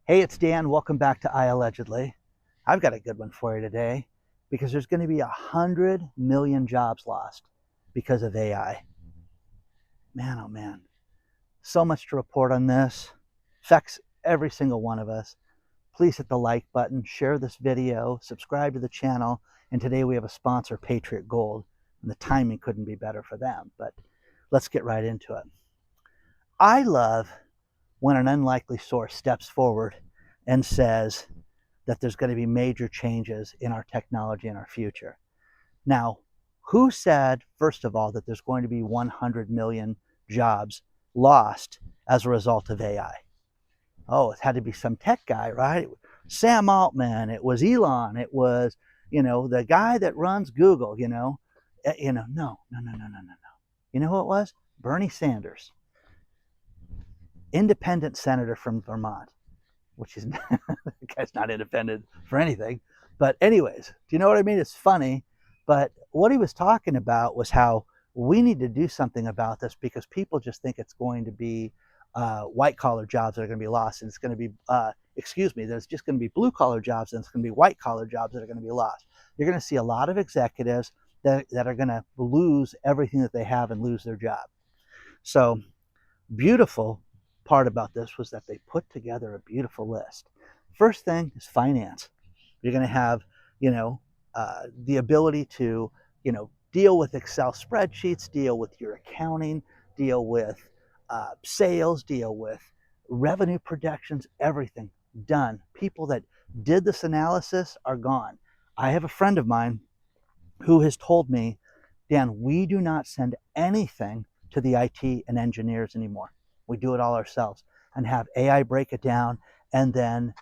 Hey, it's Dan. Welcome back to I Allegedly. I've got a good one for you today because there's going to be 100 million jobs lost because of AI. Man, oh man. So much to report on this. Affects every single one of us. Please hit the like button, share this video, subscribe to the channel. And today we have a sponsor, Patriot Gold, and the timing couldn't be better for them. But let's get right into it. I love when an unlikely source steps forward and says that there's going to be major changes in our technology and our future. Now, who said, first of all, that there's going to be 100 million jobs lost as a result of AI? Oh, it had to be some tech guy, right? Sam Altman, it was Elon, it was, the guy that runs Google, no. You know who it was? Bernie Sanders, independent senator from Vermont, which is the guy's not independent for anything. But anyways, do you know what I mean? It's funny, but what he was talking about was how we need to do something about this because people just think it's going to be white collar jobs that are going to be lost, and it's going to be there's just going to be blue collar jobs, and it's going to be white collar jobs that are going to be lost. You're going to see a lot of executives that are going to lose everything that they have and lose their job. So beautiful part about this was that they put together a beautiful list. First thing is finance. You're going to have, the ability to, deal with Excel spreadsheets, deal with your accounting, deal with sales, deal with revenue projections, everything done. People that did this analysis are gone. I have a friend of mine who has told me, Dan, we do not send anything to the IT and engineers anymore. We do it all ourselves and have AI break it down and then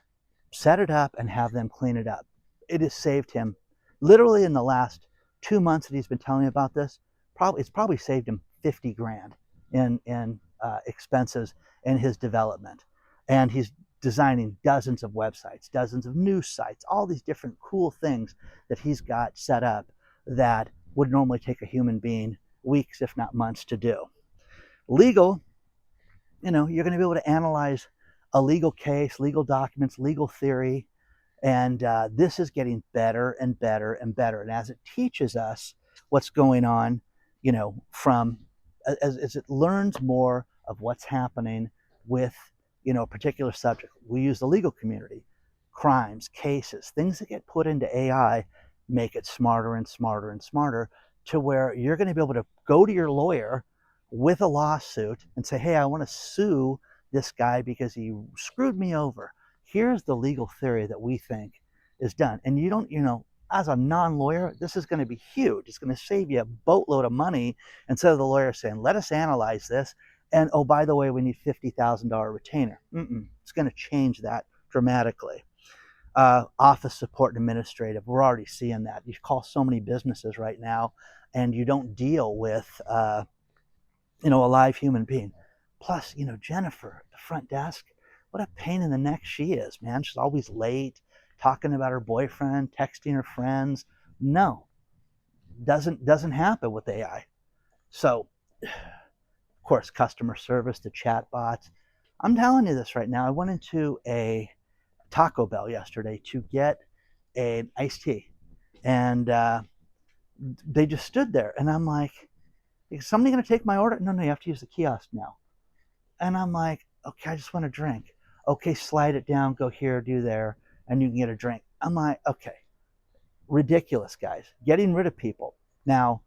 set it up and have them clean it up. It has saved him literally in the last 2 months that he's been telling me about this. It's probably saved him 50 grand in expenses in his development. And he's designing dozens of websites, dozens of news sites, all these different cool things that he's got set up that would normally take a human being weeks, if not months, to do. Legal, you're going to be able to analyze a legal case, legal documents, legal theory, and this is getting better and better and better. And as it teaches us what's going on, from as it learns more of what's happening with, a particular subject, we use the legal community, crimes, cases, things that get put into AI make it smarter and smarter and smarter to where you're going to be able to go to your lawyer with a lawsuit and say, hey, I want to sue this guy because he screwed me over. Here's the legal theory that we think is done. And you don't, as a non-lawyer, this is going to be huge. It's going to save you a boatload of money instead of the lawyer saying, let us analyze this. And oh, by the way, we need $50,000 retainer. It's going to change that dramatically. Office support and administrative, we're already seeing that. You call so many businesses right now and you don't deal with a live human being. Plus, Jennifer at the front desk, what a pain in the neck she is, man. She's always late, talking about her boyfriend, texting her friends. No, doesn't happen with AI. So, of course, customer service, the chat bots. I'm telling you this right now. I went into a Taco Bell yesterday to get an iced tea, and they just stood there, and I'm like, is somebody going to take my order? No, you have to use the kiosk now. And I'm like, okay, I just want a drink. Okay, slide it down, go here, do there, and you can get a drink. I'm like, okay, ridiculous, guys. Getting rid of people. Now,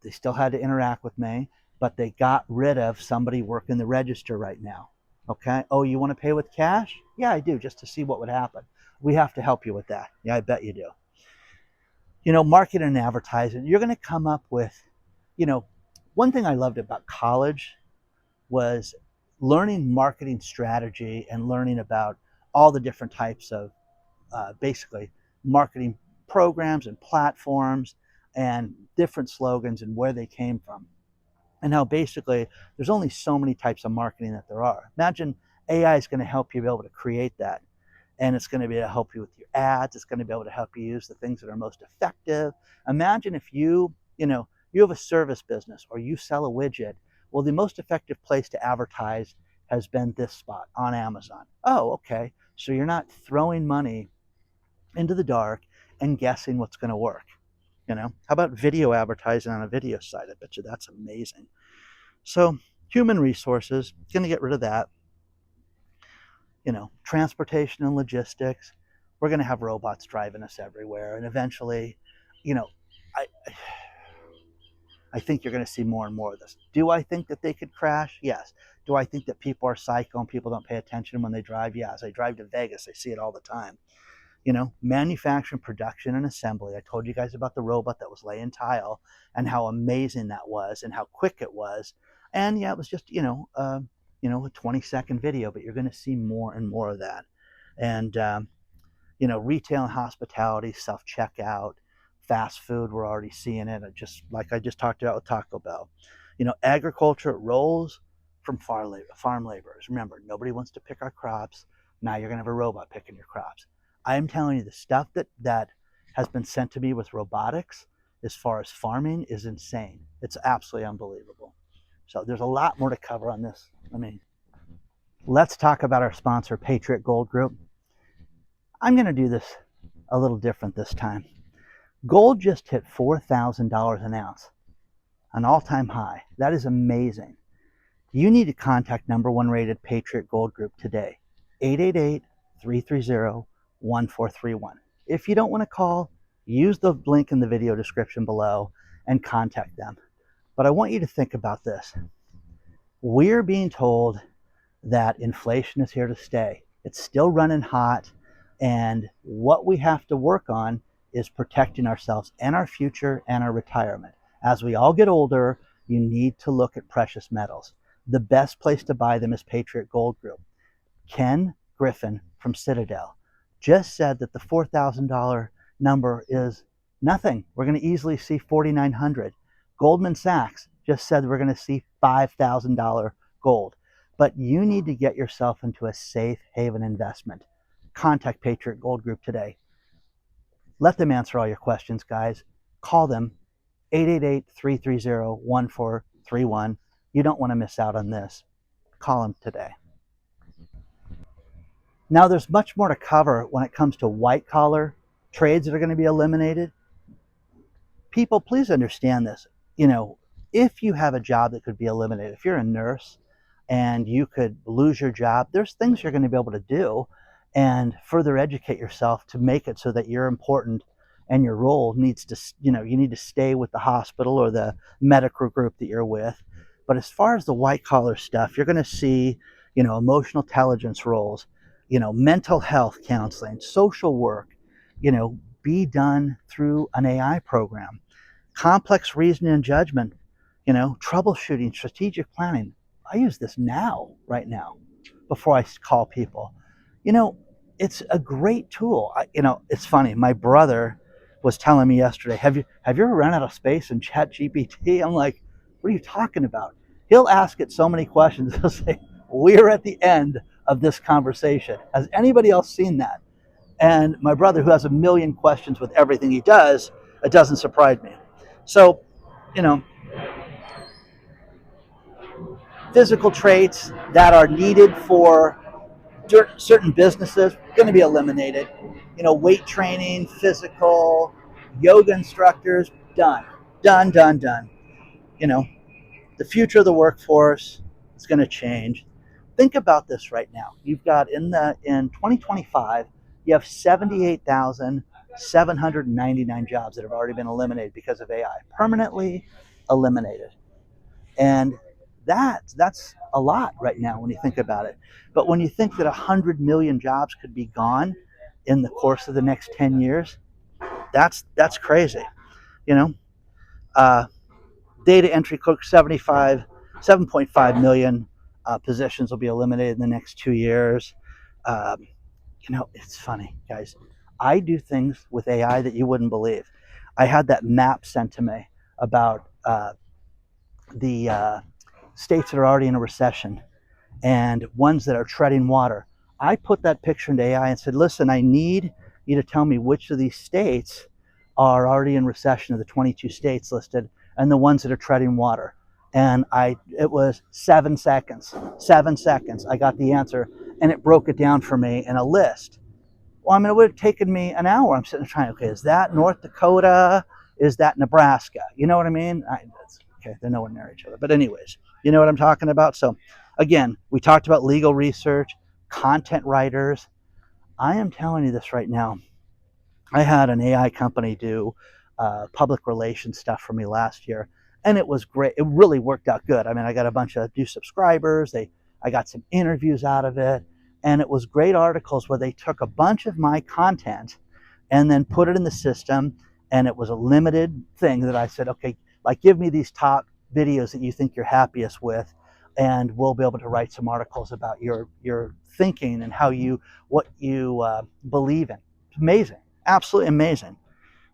they still had to interact with me, but they got rid of somebody working the register right now. Okay. Oh, you want to pay with cash? Yeah, I do, just to see what would happen. We have to help you with that. Yeah, I bet you do. Marketing and advertising, you're going to come up with, one thing I loved about college was learning marketing strategy and learning about all the different types of basically marketing programs and platforms and different slogans and where they came from. And how basically there's only so many types of marketing that there are. Imagine AI is going to help you be able to create that. And it's going to be able to help you with your ads. It's going to be able to help you use the things that are most effective. Imagine if you have a service business or you sell a widget. Well, the most effective place to advertise has been this spot on Amazon. Oh, okay. So you're not throwing money into the dark and guessing what's going to work. How about video advertising on a video site? I bet you that's amazing. So human resources, going to get rid of that. Transportation and logistics, we're going to have robots driving us everywhere. And eventually, you know, I, I think you're going to see more and more of this. Do I think that they could crash? Yes. Do I think that people are psycho and people don't pay attention when they drive? Yes. I drive to Vegas. I see it all the time. Manufacturing, production, and assembly. I told you guys about the robot that was laying tile and how amazing that was and how quick it was. And yeah, it was just, a 20-second video, but you're going to see more and more of that. And, retail and hospitality, self-checkout, fast food, we're already seeing it. Just like I just talked about with Taco Bell. Agriculture roles from farm laborers. Remember, nobody wants to pick our crops. Now you're going to have a robot picking your crops. I'm telling you, the stuff that has been sent to me with robotics as far as farming is insane. It's absolutely unbelievable. So there's a lot more to cover on this. Let's talk about our sponsor, Patriot Gold Group. I'm going to do this a little different this time. Gold just hit $4,000 an ounce, an all-time high. That is amazing. You need to contact number one rated Patriot Gold Group today, 888-330-1431. If you don't want to call, use the link in the video description below and contact them. But I want you to think about this. We're being told that inflation is here to stay. It's still running hot, and what we have to work on is protecting ourselves and our future and our retirement. As we all get older, you need to look at precious metals. The best place to buy them is Patriot Gold Group. Ken Griffin from Citadel just said that the $4,000 number is nothing. We're going to easily see $4,900. Goldman Sachs just said we're going to see $5,000 gold. But you need to get yourself into a safe haven investment. Contact Patriot Gold Group today. Let them answer all your questions, guys. Call them, 888-330-1431. You don't want to miss out on this. Call them today. Now, there's much more to cover when it comes to white-collar trades that are going to be eliminated. People, please understand this. If you have a job that could be eliminated, if you're a nurse and you could lose your job, there's things you're going to be able to do and further educate yourself to make it so that you're important and your role needs to, you need to stay with the hospital or the medical group that you're with. But as far as the white-collar stuff, you're going to see, emotional intelligence roles, mental health counseling, social work, be done through an AI program. Complex reasoning and judgment, troubleshooting, strategic planning. I use this right now, before I call people. It's a great tool. It's funny. My brother was telling me yesterday, have you ever run out of space in ChatGPT? I'm like, what are you talking about? He'll ask it so many questions. He'll say, we're at the end of this conversation. Has anybody else seen that? And my brother, who has a million questions with everything he does, it doesn't surprise me. So, physical traits that are needed for certain businesses going to be eliminated. Weight training, physical, yoga instructors, done. The future of the workforce is going to change. Think about this right now. You've got in 2025, you have 78,799 jobs that have already been eliminated because of AI, permanently eliminated. And that's a lot right now when you think about it. But when you think that 100 million jobs could be gone in the course of the next 10 years, that's crazy. Data entry clerk, 7.5 million positions will be eliminated in the next 2 years. It's funny, guys. I do things with AI that you wouldn't believe. I had that map sent to me about the states that are already in a recession and ones that are treading water. I put that picture into AI and said, listen, I need you to tell me which of these states are already in recession of the 22 states listed and the ones that are treading water. And it was 7 seconds. 7 seconds. I got the answer, and it broke it down for me in a list. Well, I mean, it would have taken me an hour. I'm sitting there trying, okay, is that North Dakota? Is that Nebraska? You know what I mean? Okay, they're nowhere near each other. But anyways, you know what I'm talking about? So again, we talked about legal research, content writers. I am telling you this right now. I had an AI company do public relations stuff for me last year, and it was great. It really worked out good. I mean, I got a bunch of new subscribers. I got some interviews out of it, and it was great articles where they took a bunch of my content and then put it in the system. And it was a limited thing that I said, okay, like give me these top videos that you think you're happiest with, and we'll be able to write some articles about your thinking and what you believe in. It's amazing, absolutely amazing.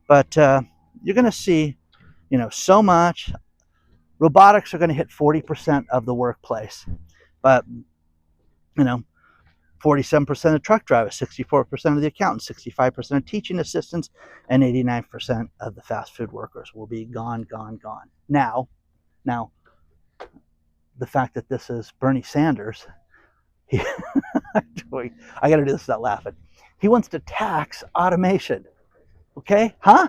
But you're going to see, so much. Robotics are going to hit 40% of the workplace, but you know, 47% of truck drivers, 64% of the accountants, 65% of teaching assistants, and 89% of the fast food workers will be gone, gone, gone. Now, the fact that this is Bernie Sanders, he, I got to do this without laughing. He wants to tax automation. Okay? Huh?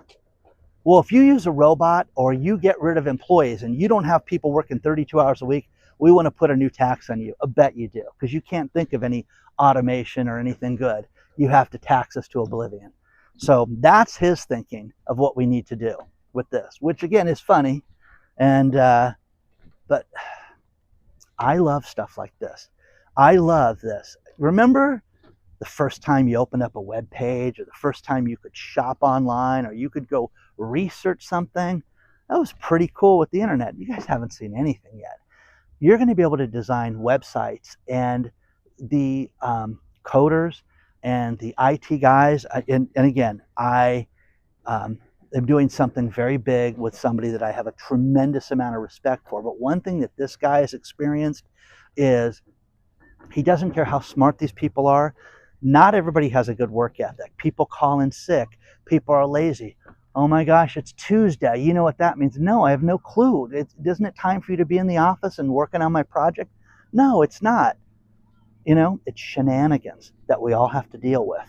Well, if you use a robot or you get rid of employees and you don't have people working 32 hours a week, we want to put a new tax on you. I bet you do, because you can't think of any automation or anything good. You have to tax us to oblivion. So that's his thinking of what we need to do with this, which again is funny. And but I love stuff like this. I love this. Remember the first time you opened up a web page, or the first time you could shop online, or you could go research something? That was pretty cool with the internet. You guys haven't seen anything yet. You're going to be able to design websites, and the coders and the IT guys. And again, I am doing something very big with somebody that I have a tremendous amount of respect for. But one thing that this guy has experienced is he doesn't care how smart these people are. Not everybody has a good work ethic. People call in sick. People are lazy. Oh my gosh, it's Tuesday. You know what that means? No, I have no clue. Isn't it time for you to be in the office and working on my project? No, it's not. It's shenanigans that we all have to deal with.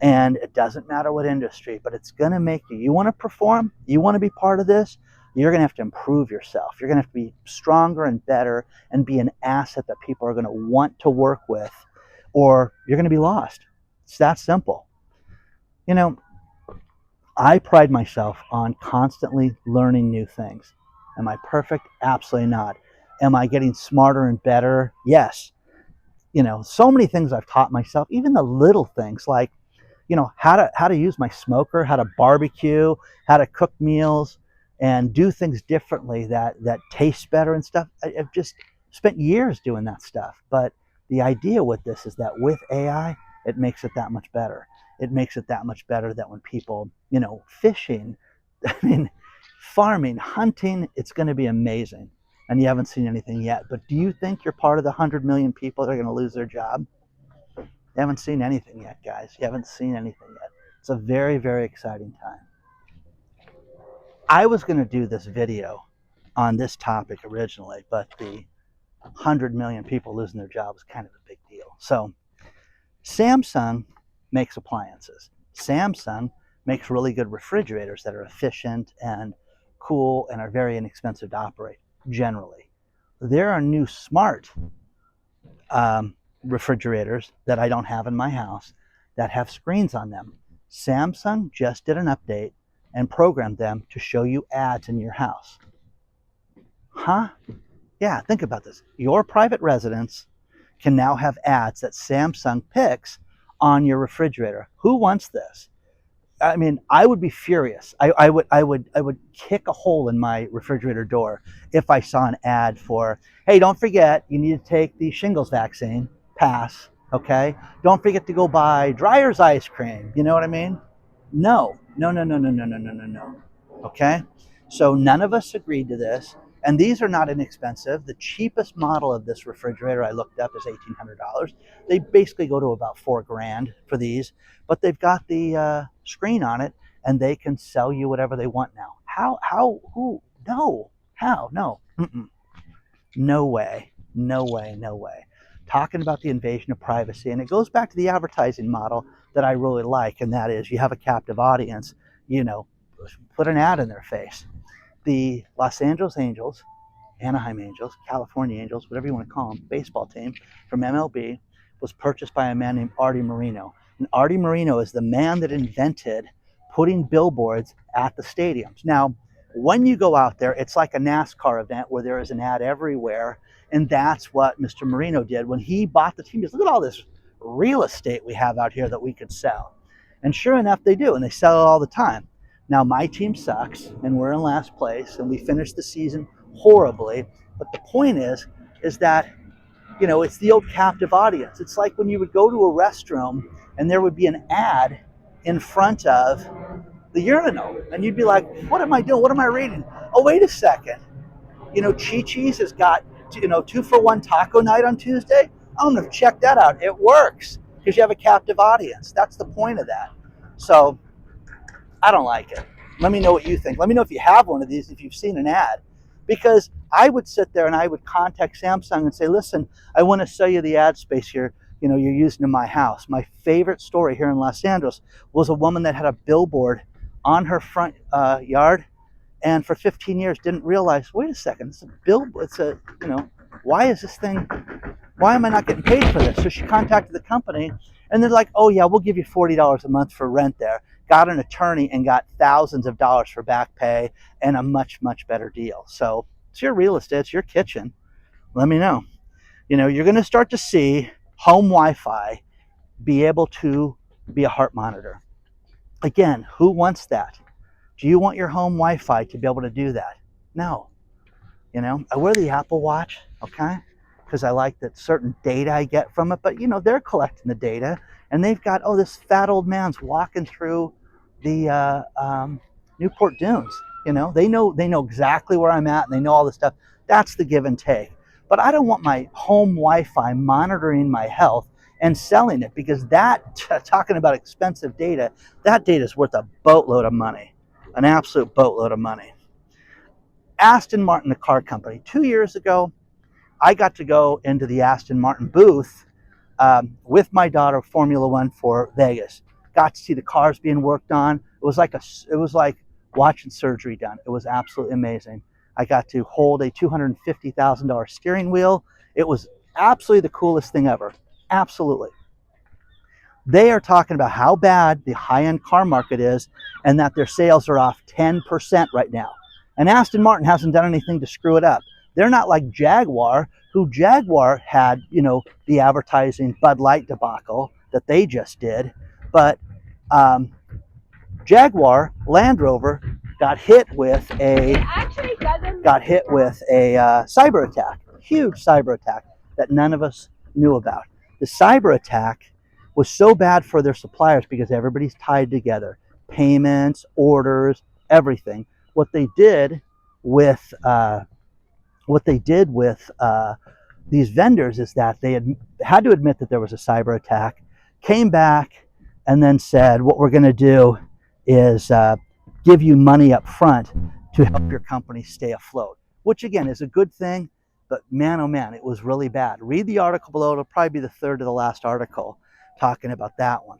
And it doesn't matter what industry, but it's going to make you want to perform, you want to be part of this, you're going to have to improve yourself. You're going to have to be stronger and better and be an asset that people are going to want to work with, or you're going to be lost. It's that simple. I pride myself on constantly learning new things. Am I perfect? Absolutely not. Am I getting smarter and better? Yes. So many things I've taught myself, even the little things like, how to use my smoker, how to barbecue, how to cook meals, and do things differently that taste better and stuff. I've just spent years doing that stuff. But the idea with this is that with AI, it makes it that much better. It makes it that much better that when people, fishing, I mean, farming, hunting, it's going to be amazing. And you haven't seen anything yet. But do you think you're part of the 100 million people that are going to lose their job? You haven't seen anything yet, guys. You haven't seen anything yet. It's a very, very exciting time. I was going to do this video on this topic originally, but the 100 million people losing their jobs is kind of a big deal. So Samsung makes appliances. Samsung makes really good refrigerators that are efficient and cool and are very inexpensive to operate generally. There are new smart refrigerators that I don't have in my house that have screens on them. Samsung just did an update and programmed them to show you ads in your house. Huh? Yeah, think about this. Your private residence can now have ads that Samsung picks on your refrigerator. Who wants this? I mean, I would be furious. I would kick a hole in my refrigerator door if I saw an ad for, hey, don't forget, you need to take the shingles vaccine. Pass. Okay. Don't forget to go buy Dreyer's ice cream. You know what I mean? No. No. No. No. No. No. No. No. No. No. Okay. So none of us agreed to this. And these are not inexpensive. The cheapest model of this refrigerator I looked up is $1,800. They basically go to about $4,000 for these, but they've got the screen on it, and they can sell you whatever they want now. How? Who? No. How? No. Mm-mm. No way, no way, no way. Talking about the invasion of privacy, and it goes back to the advertising model that I really like, and that is you have a captive audience, you know, put an ad in their face. The Los Angeles Angels, Anaheim Angels, California Angels, whatever you want to call them, baseball team from MLB was purchased by a man named Artie Moreno. And Artie Moreno is the man that invented putting billboards at the stadiums. Now, when you go out there, it's like a NASCAR event where there is an ad everywhere. And that's what Mr. Moreno did when he bought the team. Just look at all this real estate we have out here that we could sell. And sure enough, they do, and they sell it all the time. Now, my team sucks, and we're in last place, and we finished the season horribly. But the point is that, you know, it's the old captive audience. It's like when you would go to a restroom and there would be an ad in front of the urinal, and you'd be like, what am I doing? What am I reading? Oh, wait a second. You know, Chi-Chi's has got, you know, 2-for-1 taco night on Tuesday. I'm going to check that out. It works because you have a captive audience. That's the point of that. So I don't like it. Let me know what you think. Let me know if you have one of these, if you've seen an ad. Because I would sit there and I would contact Samsung and say, listen, I want to sell you the ad space here, you know, you're using in my house. My favorite story here in Los Angeles was a woman that had a billboard on her front yard, and for 15 years didn't realize, wait a second, it's a billboard. It's a, you know, why is this thing, why am I not getting paid for this? So she contacted the company, and they're like, oh yeah, we'll give you $40 a month for rent there. Got an attorney and got thousands of dollars for back pay and a much, much better deal. So it's your real estate, it's your kitchen. Let me know. You know, you're going to start to see home Wi-Fi be able to be a heart monitor. Again, who wants that? Do you want your home Wi-Fi to be able to do that? No. You know, I wear the Apple Watch, okay, because I like that certain data I get from it. But, you know, they're collecting the data, and they've got, oh, this fat old man's walking through the Newport Dunes. You know, they know exactly where I'm at, and they know all this stuff. That's the give and take. But I don't want my home Wi-Fi monitoring my health and selling it, because that, talking about expensive data, that data is worth a boatload of money, an absolute boatload of money. Aston Martin, the car company. 2 years ago, I got to go into the Aston Martin booth with my daughter, Formula One for Vegas. Got to see the cars being worked on. It was like watching surgery done. It was absolutely amazing. I got to hold a $250,000 steering wheel. It was absolutely the coolest thing ever. Absolutely. They are talking about how bad the high-end car market is, and that their sales are off 10% right now. And Aston Martin hasn't done anything to screw it up. They're not like Jaguar, who Jaguar had, you know, the advertising Bud Light debacle that they just did. But Jaguar Land Rover got hit with a cyber attack, huge cyber attack that none of us knew about. The cyber attack was so bad for their suppliers because everybody's tied together, payments, orders, everything. What they did with these vendors is that they had to admit that there was a cyber attack, came back, and then said, what we're going to do is give you money up front to help your company stay afloat, which again is a good thing. But man, oh man, it was really bad. Read the article below. It'll probably be the third to the last article talking about that one.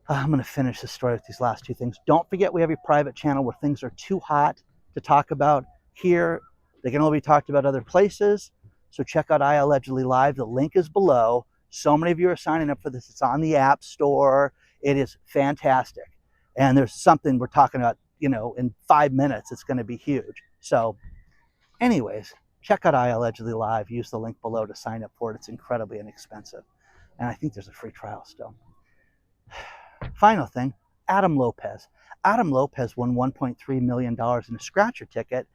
I'm going to finish the story with these last two things. Don't forget, we have a private channel where things are too hot to talk about here. They can only be talked about other places. So check out I Allegedly Live. The link is below. So many of you are signing up for this. It's on the App Store. It is fantastic. And there's something we're talking about, you know, in 5 minutes. It's going to be huge. So anyways, check out I Allegedly Live. Use the link below to sign up for it. It's incredibly inexpensive. And I think there's a free trial still. Final thing, Adam Lopez. Adam Lopez won $1.3 million in a scratcher ticket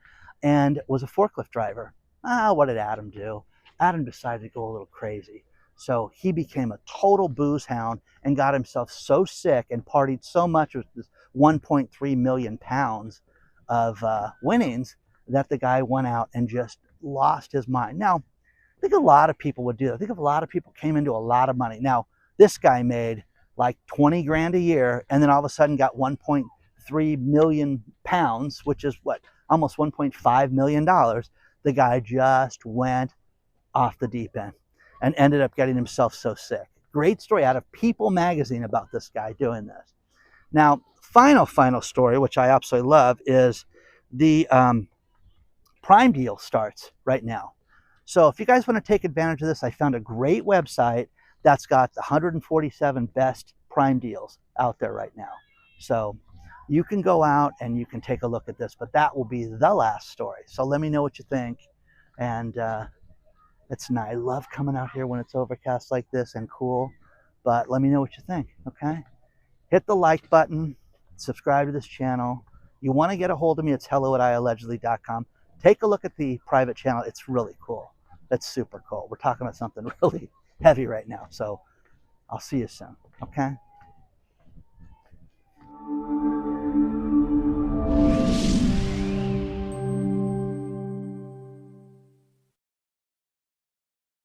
and was a forklift driver. What did Adam do? Adam decided to go a little crazy. So he became a total booze hound and got himself so sick and partied so much with this 1.3 million pounds of winnings that the guy went out and just lost his mind. Now, I think a lot of people would do that. I think a lot of people came into a lot of money. Now, this guy made like 20 grand a year, and then all of a sudden got 1.3 million pounds, which is what, almost $1.5 million. the guy just went off the deep end and ended up getting himself so sick. Great story out of People magazine about this guy doing this. Now, final story, which I absolutely love, is the Prime deal starts right now. So if you guys want to take advantage of this, I found a great website that's got the 147 best Prime deals out there right now. So you can go out and you can take a look at this, but that will be the last story. So let me know what you think. And it's nice. I love coming out here when it's overcast like this and cool, but let me know what you think, okay? Hit the like button, subscribe to this channel. You want to get a hold of me, it's hello@iallegedly.com. Take a look at the private channel. It's really cool. That's super cool. We're talking about something really heavy right now. So I'll see you soon, okay?